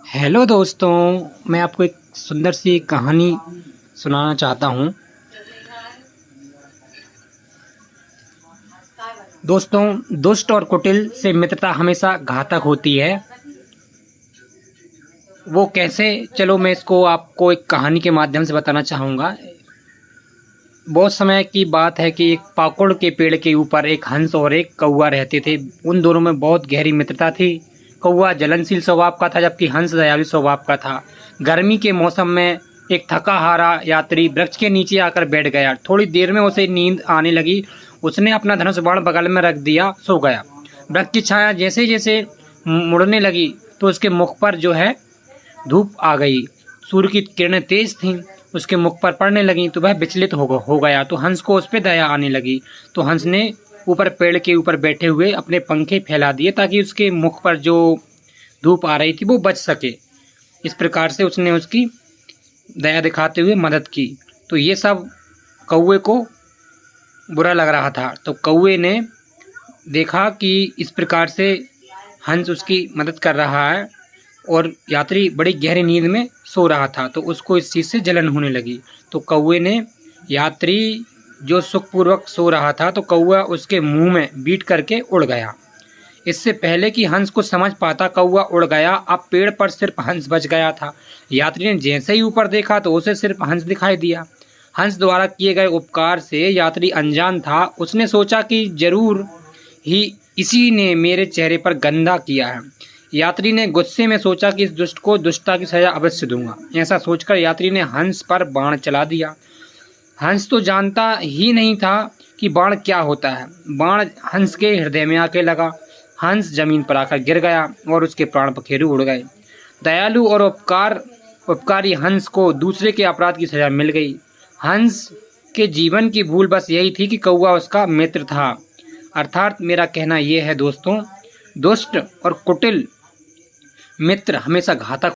Hello दोस्तों, मैं आपको एक सुंदर सी कहानी सुनाना चाहता हूँ। दोस्तों, दुष्ट और कुटिल से मित्रता हमेशा घातक होती है। वो कैसे, चलो मैं इसको आपको एक कहानी के माध्यम से बताना चाहूँगा। बहुत समय की बात है कि एक पाकुड़ के पेड़ के ऊपर एक हंस और एक कौवा रहते थे। उन दोनों में बहुत गहरी मित्रता थी। कौवा जलनशील स्वभाव का था, जबकि हंस दयालु स्वभाव का था। गर्मी के मौसम में एक थका हारा यात्री वृक्ष के नीचे आकर बैठ गया। थोड़ी देर में उसे नींद आने लगी। उसने अपना धनुष बाण बगल में रख दिया, सो गया। वृक्ष की छाया जैसे जैसे मुड़ने लगी तो उसके मुख पर जो है धूप आ गई। सूर्य की किरणें तेज थीं, उसके मुख पर पड़ने लगीं तो वह विचलित हो गया। तो हंस को उस पर दया आने लगी। तो हंस ने ऊपर पेड़ के ऊपर बैठे हुए अपने पंखे फैला दिए ताकि उसके मुख पर जो धूप आ रही थी वो बच सके। इस प्रकार से उसने उसकी दया दिखाते हुए मदद की। तो ये सब कौवे को बुरा लग रहा था। तो कौवे ने देखा कि इस प्रकार से हंस उसकी मदद कर रहा है और यात्री बड़ी गहरी नींद में सो रहा था, तो उसको इस चीज़ से जलन होने लगी। तो कौवे ने यात्री जो सुखपूर्वक सो रहा था, तो कौवा उसके मुंह में बीट करके उड़ गया। इससे पहले कि हंस कुछ समझ पाता, कौवा उड़ गया। अब पेड़ पर सिर्फ हंस बच गया था। यात्री ने जैसे ही ऊपर देखा तो उसे सिर्फ हंस दिखाई दिया। हंस द्वारा किए गए उपकार से यात्री अनजान था। उसने सोचा कि जरूर ही इसी ने मेरे चेहरे पर गंदा किया है। यात्री ने गुस्से में सोचा कि इस दुष्ट को दुष्टता की सजा अवश्य दूंगा। ऐसा सोचकर यात्री ने हंस पर बाण चला दिया। हंस तो जानता ही नहीं था कि बाण क्या होता है। बाण हंस के हृदय में आके लगा। हंस जमीन पर आकर गिर गया और उसके प्राण पखेरु उड़ गए। दयालु और उपकारी हंस को दूसरे के अपराध की सजा मिल गई। हंस के जीवन की भूल बस यही थी कि कौवा उसका मित्र था। अर्थात मेरा कहना यह है दोस्तों, दुष्ट और कुटिल मित्र हमेशा घातक